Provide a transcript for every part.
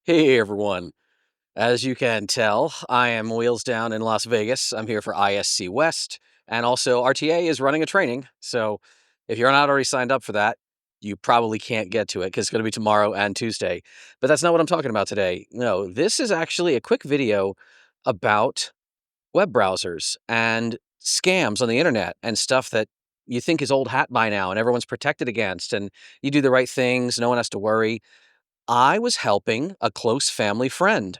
Hey everyone. As you can tell, I am wheels down in Las Vegas. I'm here for ISC West, and also RTA is running a training. So if you're not already signed up for that, you probably can't get to it because it's going to be tomorrow and Tuesday. But that's not what I'm talking about today. No, this is actually a quick video about web browsers and scams on the internet and stuff that you think is old hat by now and everyone's protected against, and you do the right things, no one has to worry. I was helping a close family friend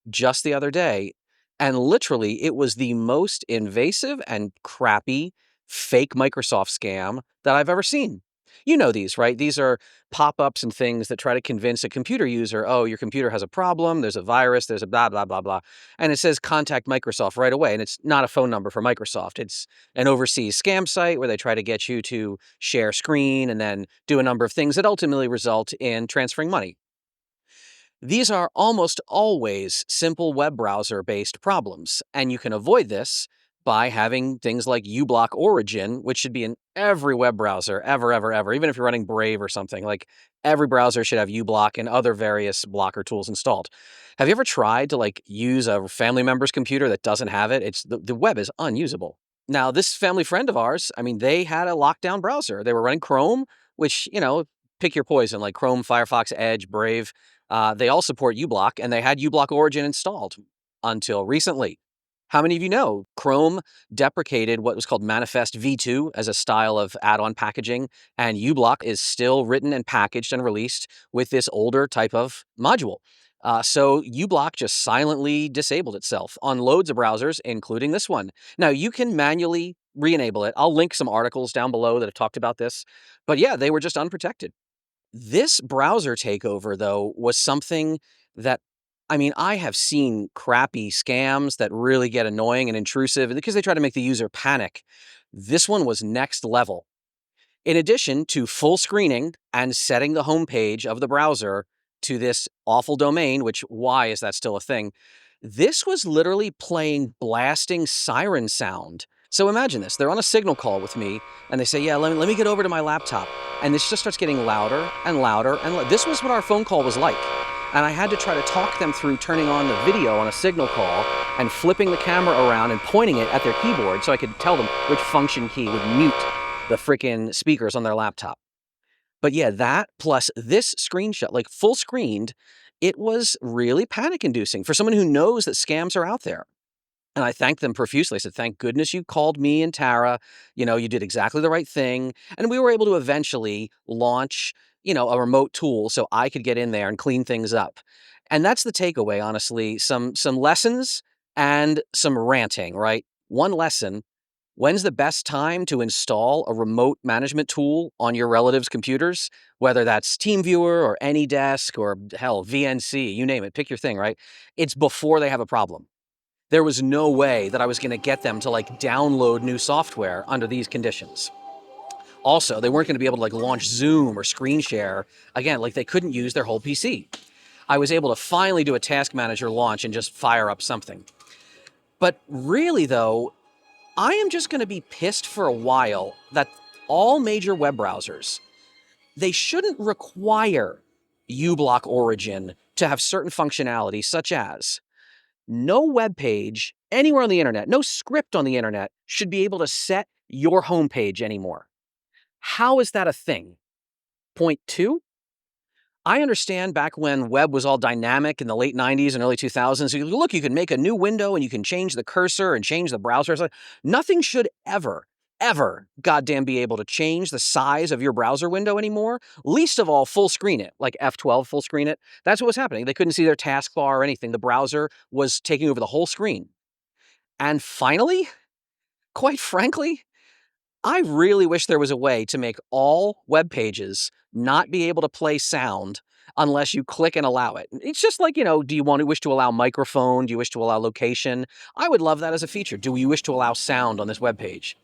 just the other day, and literally it was the most invasive and crappy fake Microsoft scam that I've ever seen. You know these, right? These are pop-ups and things that try to convince a computer user, oh, your computer has a problem, there's a virus, there's a blah, blah, blah, blah. And it says contact Microsoft right away. And it's not a phone number for Microsoft. It's an overseas scam site where they try to get you to share screen and then do a number of things that ultimately result in transferring money. These are almost always simple web browser-based problems, and you can avoid this by having things like uBlock Origin, which should be in every web browser ever, ever, ever, even if you're running Brave or something. Like, every browser should have uBlock and other various blocker tools installed. Have you ever tried to, use a family member's computer that doesn't have it? The web is unusable. Now, this family friend of ours, I mean, they had a lockdown browser. They were running Chrome, which, pick your poison, like Chrome, Firefox, Edge, Brave. They all support uBlock, and they had uBlock Origin installed until recently. How many of you know Chrome deprecated what was called Manifest v2 as a style of add-on packaging, and uBlock is still written and packaged and released with this older type of module. So uBlock just silently disabled itself on loads of browsers, including this one. Now, you can manually re-enable it. I'll link some articles down below that have talked about this. But yeah, they were just unprotected. This browser takeover, though, was something that, I mean, I have seen crappy scams that really get annoying and intrusive because they try to make the user panic. This one was next level. In addition to full screening and setting the homepage of the browser to this awful domain, which why is that still a thing? This was literally playing blasting siren sound. So imagine this, they're on a signal call with me and they say, yeah, let me get over to my laptop. And this just starts getting louder and louder. And this was what our phone call was like. And I had to try to talk them through turning on the video on a signal call and flipping the camera around and pointing it at their keyboard so I could tell them which function key would mute the freaking speakers on their laptop. But yeah, that plus this screenshot, like full screened, it was really panic inducing for someone who knows that scams are out there. And I thanked them profusely. I said, thank goodness you called me and Tara. You did exactly the right thing. And we were able to eventually launch, a remote tool so I could get in there and clean things up. And that's the takeaway, honestly. Some lessons and some ranting, right? One lesson: when's the best time to install a remote management tool on your relatives' computers? Whether that's TeamViewer or AnyDesk or hell, VNC, you name it, pick your thing, right? It's before they have a problem. There was no way that I was going to get them to download new software under these conditions. Also, they weren't going to be able to launch Zoom or screen share. Again, they couldn't use their whole PC. I was able to finally do a task manager launch and just fire up something. But really though, I am just going to be pissed for a while that all major web browsers, they shouldn't require uBlock Origin to have certain functionality, such as no web page anywhere on the internet, no script on the internet should be able to set your homepage anymore. How is that a thing? Point two, I understand back when web was all dynamic in the late 90s and early 2000s, look, you can make a new window and you can change the cursor and change the browser. It's nothing should ever goddamn be able to change the size of your browser window anymore, least of all full screen it, like F12 full screen it. That's what was happening. They couldn't see their taskbar or anything. The browser was taking over the whole screen. And finally, quite frankly, I really wish there was a way to make all web pages not be able to play sound unless you click and allow it. It's just like, do you wish to allow microphone? Do you wish to allow location? I would love that as a feature. Do you wish to allow sound on this web page?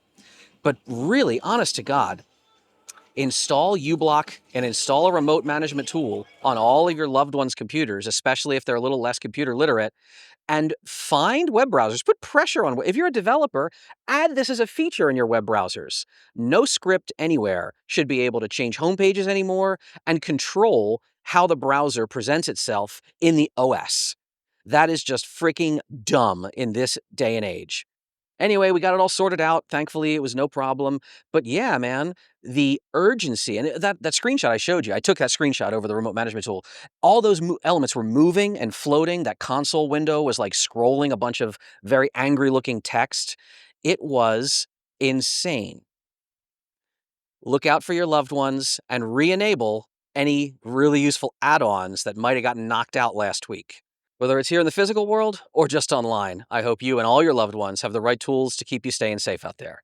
But really, honest to God, install uBlock and install a remote management tool on all of your loved ones' computers, especially if they're a little less computer literate, and find web browsers. Put pressure on. If you're a developer, add this as a feature in your web browsers. No script anywhere should be able to change homepages anymore and control how the browser presents itself in the OS. That is just freaking dumb in this day and age. Anyway, we got it all sorted out. Thankfully, it was no problem. But yeah, man, the urgency and that screenshot I showed you, I took that screenshot over the remote management tool. All those elements were moving and floating. That console window was like scrolling a bunch of very angry looking text. It was insane. Look out for your loved ones and re-enable any really useful add-ons that might have gotten knocked out last week. Whether it's here in the physical world or just online, I hope you and all your loved ones have the right tools to keep you staying safe out there.